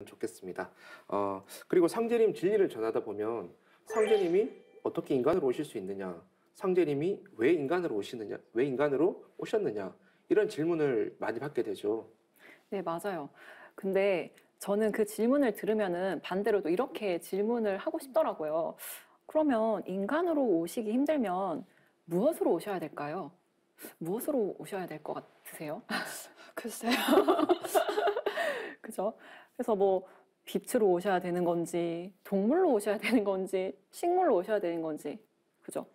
좋겠습니다. 그리고 상제님 진리를 전하다 보면 상제님이 어떻게 인간으로 오실 수 있느냐, 상제님이 왜 인간으로 오시느냐, 왜 인간으로 오셨느냐, 이런 질문을 많이 받게 되죠. 네, 맞아요. 근데 저는 그 질문을 들으면은 반대로 또 이렇게 질문을 하고 싶더라고요. 그러면 인간으로 오시기 힘들면 무엇으로 오셔야 될까요? 무엇으로 오셔야 될 것 같으세요? 글쎄요. 그죠? 그래서 뭐 빛으로 오셔야 되는 건지, 동물로 오셔야 되는 건지, 식물로 오셔야 되는 건지, 그죠?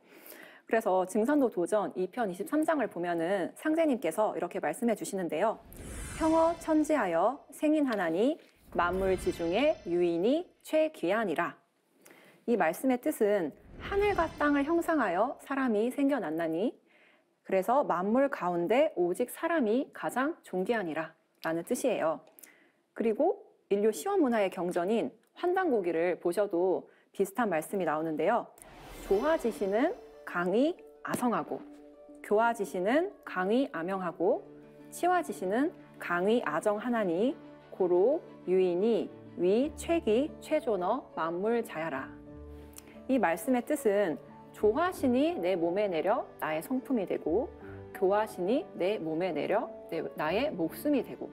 그래서 증산도 도전 2편 23장을 보면은 상제님께서 이렇게 말씀해 주시는데요. 평어 천지하여 생인하나니 만물 지중에 유인이 최귀하니라. 이 말씀의 뜻은 하늘과 땅을 형상하여 사람이 생겨났나니 그래서 만물 가운데 오직 사람이 가장 존귀하니라 라는 뜻이에요. 그리고 인류 시원문화의 경전인 환단고기를 보셔도 비슷한 말씀이 나오는데요. 조화지시는 강이 아성하고, 교화지시는 강이 아명하고, 치화지시는 강이 아정하나니 고로 유인이 위 최기 최존어 만물 자야라. 이 말씀의 뜻은 조화신이 내 몸에 내려 나의 성품이 되고, 교화신이 내 몸에 내려 나의 목숨이 되고,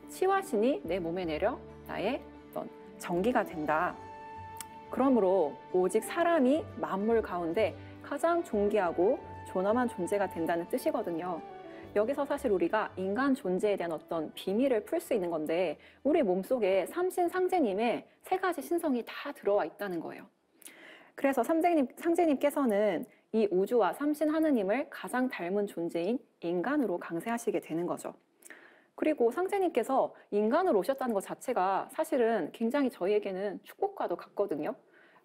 치화신이 내 몸에 내려 나의 어떤 정기가 된다. 그러므로 오직 사람이 만물 가운데 가장 존귀하고 존엄한 존재가 된다는 뜻이거든요. 여기서 사실 우리가 인간 존재에 대한 어떤 비밀을 풀 수 있는 건데 우리 몸속에 삼신상제님의 세 가지 신성이 다 들어와 있다는 거예요. 그래서 상제님께서는 이 우주와 삼신 하느님을 가장 닮은 존재인 인간으로 강세하시게 되는 거죠. 그리고 상제님께서 인간으로 오셨다는 것 자체가 사실은 굉장히 저희에게는 축복과도 같거든요.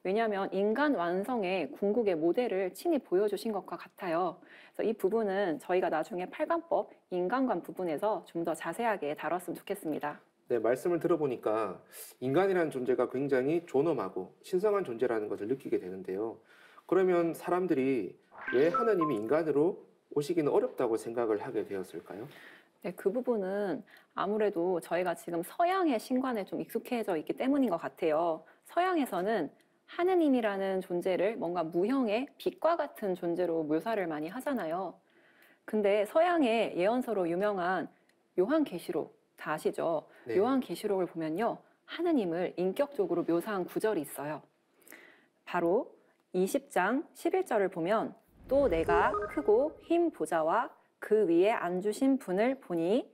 왜냐하면 인간 완성의 궁극의 모델을 친히 보여주신 것과 같아요. 그래서 이 부분은 저희가 나중에 팔관법 인간관 부분에서 좀 더 자세하게 다뤘으면 좋겠습니다. 네, 말씀을 들어보니까 인간이라는 존재가 굉장히 존엄하고 신성한 존재라는 것을 느끼게 되는데요. 그러면 사람들이 왜 하나님이 인간으로 오시기는 어렵다고 생각을 하게 되었을까요? 네, 그 부분은 아무래도 저희가 지금 서양의 신관에 좀 익숙해져 있기 때문인 것 같아요. 서양에서는 하느님이라는 존재를 뭔가 무형의 빛과 같은 존재로 묘사를 많이 하잖아요. 근데 서양의 예언서로 유명한 요한계시록 다 아시죠? 네. 요한계시록을 보면요. 하느님을 인격적으로 묘사한 구절이 있어요. 바로 20장 11절을 보면 또 내가 크고 흰 보좌와 그 위에 앉으신 분을 보니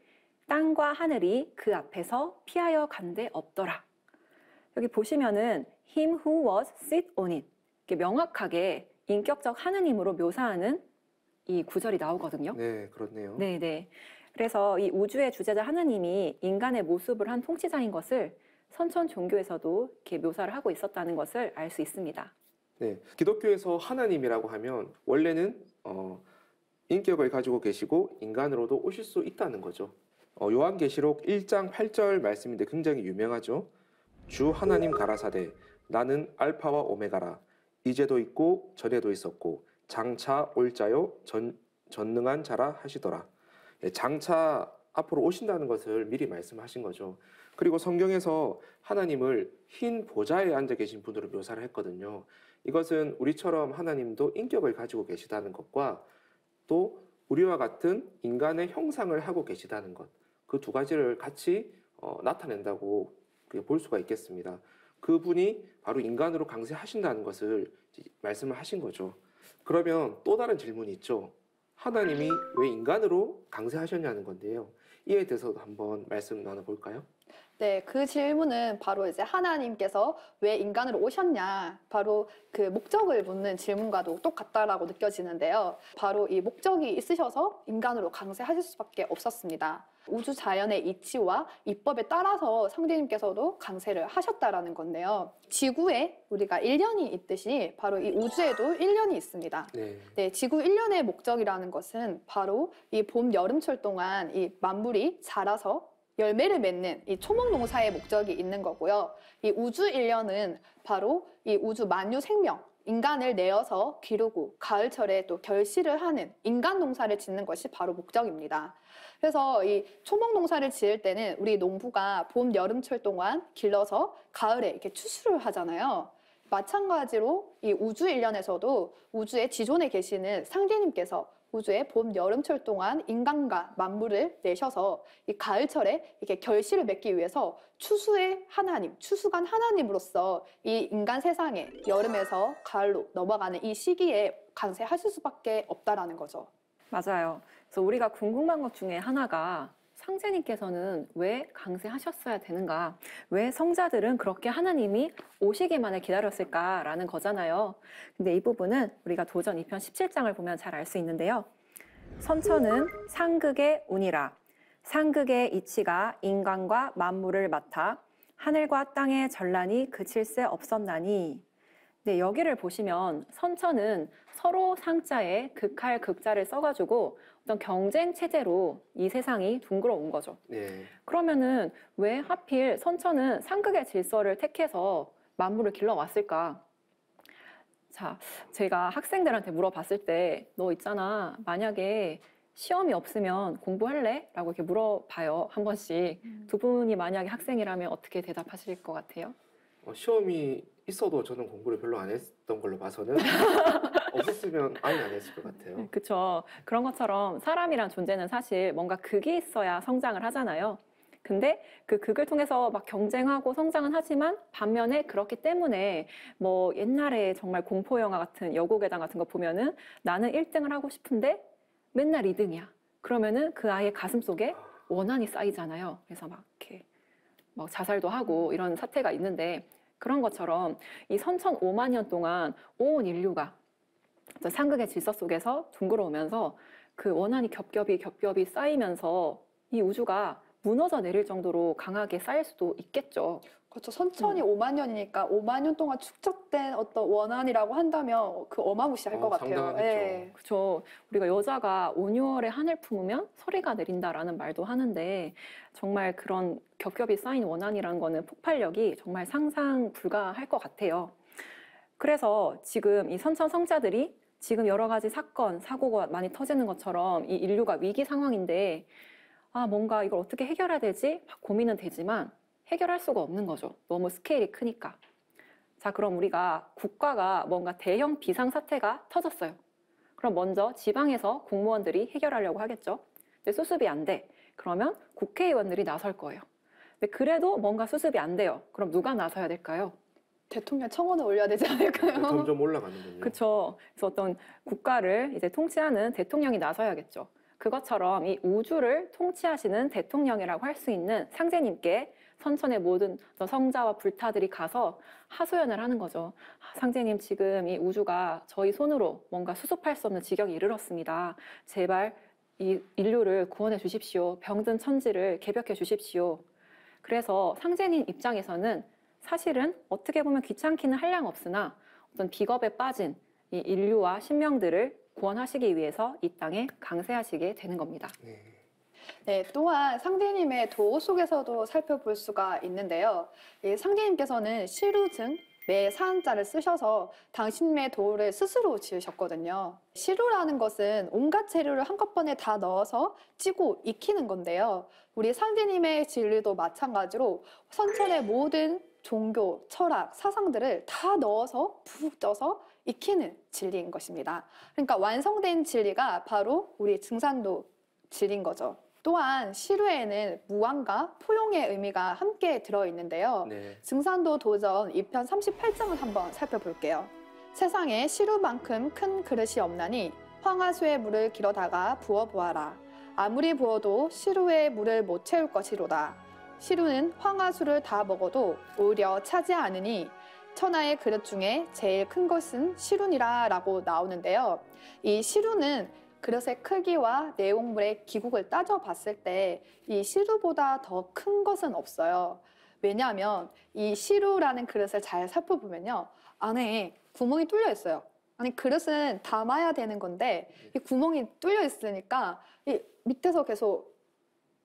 땅과 하늘이 그 앞에서 피하여 간데 없더라. 여기 보시면은 Him who was sit on it 이렇게 명확하게 인격적 하느님으로 묘사하는 이 구절이 나오거든요. 네, 그렇네요. 네네. 그래서 이 우주의 주재자 하느님이 인간의 모습을 한 통치자인 것을 선천 종교에서도 이렇게 묘사를 하고 있었다는 것을 알 수 있습니다. 네, 기독교에서 하나님이라고 하면 원래는 인격을 가지고 계시고 인간으로도 오실 수 있다는 거죠. 요한계시록 1장 8절 말씀인데 굉장히 유명하죠. 주 하나님 가라사대 나는 알파와 오메가라 이제도 있고 전에도 있었고 장차 올 자요 전능한 자라 하시더라. 장차 앞으로 오신다는 것을 미리 말씀하신 거죠. 그리고 성경에서 하나님을 흰 보좌에 앉아 계신 분으로 묘사를 했거든요. 이것은 우리처럼 하나님도 인격을 가지고 계시다는 것과 또 우리와 같은 인간의 형상을 하고 계시다는 것, 그 두 가지를 같이 나타낸다고 볼 수가 있겠습니다. 그분이 바로 인간으로 강세하신다는 것을 말씀을 하신 거죠. 그러면 또 다른 질문이 있죠. 하나님이 왜 인간으로 강세하셨냐는 건데요. 이에 대해서도 한번 말씀 나눠볼까요? 네, 그 질문은 바로 이제 하나님께서 왜 인간으로 오셨냐, 바로 그 목적을 묻는 질문과도 똑같다라고 느껴지는데요. 바로 이 목적이 있으셔서 인간으로 강세하실 수밖에 없었습니다. 우주 자연의 이치와 이법에 따라서 상제님께서도 강세를 하셨다라는 건데요. 지구에 우리가 1년이 있듯이 바로 이 우주에도 1년이 있습니다. 네, 지구 1년의 목적이라는 것은 바로 이 봄, 여름철 동안 이 만물이 자라서 열매를 맺는 이 초목농사의 목적이 있는 거고요. 이 우주 1년은 바로 이 우주 만유 생명, 인간을 내어서 기르고 가을철에 또 결실을 하는 인간 농사를 짓는 것이 바로 목적입니다. 그래서 이 초목 농사를 지을 때는 우리 농부가 봄, 여름철 동안 길러서 가을에 이렇게 추수를 하잖아요. 마찬가지로 이 우주 일련에서도 우주의 지존에 계시는 상제님께서 우주의 봄, 여름철 동안 인간과 만물을 내셔서 이 가을철에 이렇게 결실을 맺기 위해서 추수의 하나님, 추수간 하나님으로서 이 인간 세상에 여름에서 가을로 넘어가는 이 시기에 강세하실 수밖에 없다라는 거죠. 맞아요. 그래서 우리가 궁금한 것 중에 하나가 상제님께서는 왜 강세하셨어야 되는가? 왜 성자들은 그렇게 하나님이 오시기만을 기다렸을까라는 거잖아요. 근데 이 부분은 우리가 도전 2편 17장을 보면 잘 알 수 있는데요. 선처는 상극의 운이라. 상극의 이치가 인간과 만물을 맡아 하늘과 땅의 전란이 그칠 새 없었나니. 네, 여기를 보시면 선처는 서로 상자에 극할 극자를 써가지고 어떤 경쟁 체제로 이 세상이 둥그러온 거죠. 네. 그러면은 왜 하필 선처는 상극의 질서를 택해서 만물을 길러왔을까? 자, 제가 학생들한테 물어봤을 때 너 있잖아, 만약에 시험이 없으면 공부할래? 라고 이렇게 물어봐요, 한 번씩. 두 분이 만약에 학생이라면 어떻게 대답하실 것 같아요? 시험이 있어도 저는 공부를 별로 안 했던 걸로 봐서는 없었으면 아예 안 했을 것 같아요. 그렇죠. 그런 것처럼 사람이란 존재는 사실 뭔가 극이 있어야 성장을 하잖아요. 근데 그 극을 통해서 막 경쟁하고 성장은 하지만 반면에 그렇기 때문에 뭐 옛날에 정말 공포 영화 같은 여고괴담 같은 거 보면은 나는 1등을 하고 싶은데 맨날 2등이야. 그러면은 그 아이의 가슴 속에 원한이 쌓이잖아요. 그래서 막 이렇게 막 자살도 하고 이런 사태가 있는데 그런 것처럼 이 선천 5만 년 동안 온 인류가 어떤 상극의 질서 속에서 둥그러오면서 그 원한이 겹겹이 쌓이면서 이 우주가 무너져 내릴 정도로 강하게 쌓일 수도 있겠죠. 그렇죠. 선천이 5만 년이니까 5만 년 동안 축적된 어떤 원한이라고 한다면 그 어마무시할 것 같아요. 상당하겠죠. 예. 그렇죠. 우리가 여자가 온유월에 하늘 품으면 서리가 내린다라는 말도 하는데 정말 그런 겹겹이 쌓인 원한이라는 거는 폭발력이 정말 상상 불가할 것 같아요. 그래서 지금 이 선천 성자들이 지금 여러 가지 사건, 사고가 많이 터지는 것처럼 이 인류가 위기 상황인데 뭔가 이걸 어떻게 해결해야 되지? 막 고민은 되지만 해결할 수가 없는 거죠. 너무 스케일이 크니까. 자, 그럼 우리가 국가가 뭔가 대형 비상사태가 터졌어요. 그럼 먼저 지방에서 공무원들이 해결하려고 하겠죠. 근데 수습이 안 돼. 그러면 국회의원들이 나설 거예요. 근데 그래도 뭔가 수습이 안 돼요. 그럼 누가 나서야 될까요? 대통령 청원을 올려야 되지 않을까요? 점점 올라가는군요. 그렇죠. 그래서 어떤 국가를 이제 통치하는 대통령이 나서야겠죠. 그것처럼 이 우주를 통치하시는 대통령이라고 할 수 있는 상제님께 선천의 모든 성자와 불타들이 가서 하소연을 하는 거죠. 상제님, 지금 이 우주가 저희 손으로 뭔가 수습할 수 없는 지경에 이르렀습니다. 제발 이 인류를 구원해 주십시오. 병든 천지를 개벽해 주십시오. 그래서 상제님 입장에서는 사실은 어떻게 보면 귀찮기는 한량 없으나 어떤 비겁에 빠진 이 인류와 신명들을 구원하시기 위해서 이 땅에 강세하시게 되는 겁니다. 네, 또한 상제님의 도호 속에서도 살펴볼 수가 있는데요. 이 상제님께서는 시루증 매 사한자를 쓰셔서 당신의 도를 스스로 지으셨거든요. 시루라는 것은 온갖 재료를 한꺼번에 다 넣어서 찌고 익히는 건데요. 우리 상제님의 진리도 마찬가지로 선천의 모든 종교, 철학, 사상들을 다 넣어서 푹 쪄서 익히는 진리인 것입니다. 그러니까 완성된 진리가 바로 우리 증산도 진리인 거죠. 또한 시루에는 무왕과 포용의 의미가 함께 들어있는데요. 네. 증산도 도전 2편 38장을 한번 살펴볼게요. 세상에 시루만큼 큰 그릇이 없나니 황하수의 물을 길어다가 부어보아라. 아무리 부어도 시루의 물을 못 채울 것이로다. 시루는 황하수를 다 먹어도 오히려 차지 않으니 천하의 그릇 중에 제일 큰 것은 시루니라 라고 나오는데요. 이 시루는 그릇의 크기와 내용물의 기국을 따져봤을 때 이 시루보다 더 큰 것은 없어요. 왜냐하면 이 시루라는 그릇을 잘 살펴보면요. 안에 구멍이 뚫려 있어요. 아니 그릇은 담아야 되는 건데 이 구멍이 뚫려 있으니까 이 밑에서 계속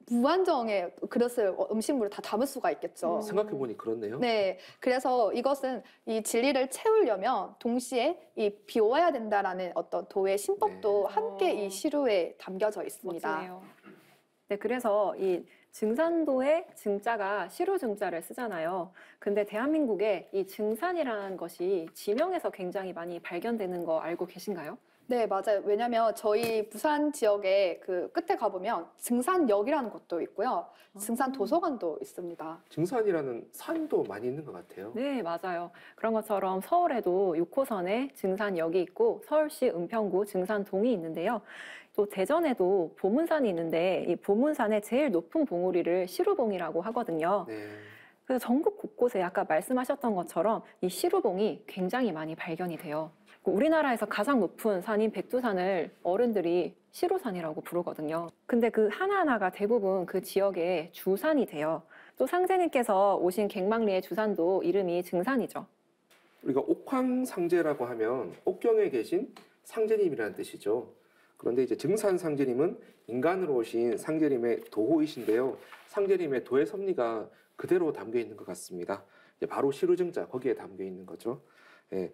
무한정의 그릇을 음식물을 다 담을 수가 있겠죠. 생각해 보니 그렇네요. 네, 그래서 이것은 이 진리를 채우려면 동시에 이 비워야 된다라는 어떤 도의 신법도 네. 함께 이 시루에 담겨져 있습니다. 멋지네요. 네, 그래서 이 증산도의 증자가 시루 증자를 쓰잖아요. 근데 대한민국에 이 증산이라는 것이 지명에서 굉장히 많이 발견되는 거 알고 계신가요? 네, 맞아요. 왜냐면 저희 부산 지역에 그 끝에 가보면 증산역이라는 곳도 있고요. 증산 도서관도 있습니다. 증산이라는 산도 많이 있는 것 같아요. 네, 맞아요. 그런 것처럼 서울에도 6호선에 증산역이 있고 서울시 은평구 증산동이 있는데요. 또 대전에도 보문산이 있는데 이 보문산의 제일 높은 봉우리를 시루봉이라고 하거든요. 네. 그래서 전국 곳곳에 아까 말씀하셨던 것처럼 이 시루봉이 굉장히 많이 발견이 돼요. 우리나라에서 가장 높은 산인 백두산을 어른들이 시루산이라고 부르거든요. 근데 그 하나하나가 대부분 그 지역의 주산이 돼요. 또 상제님께서 오신 갱망리의 주산도 이름이 증산이죠. 우리가 옥황상제라고 하면 옥경에 계신 상제님이라는 뜻이죠. 그런데 이제 증산 상제님은 인간으로 오신 상제님의 도호이신데요. 상제님의 도의 섭리가 그대로 담겨 있는 것 같습니다. 이제 바로 시루증자 거기에 담겨 있는 거죠. 예.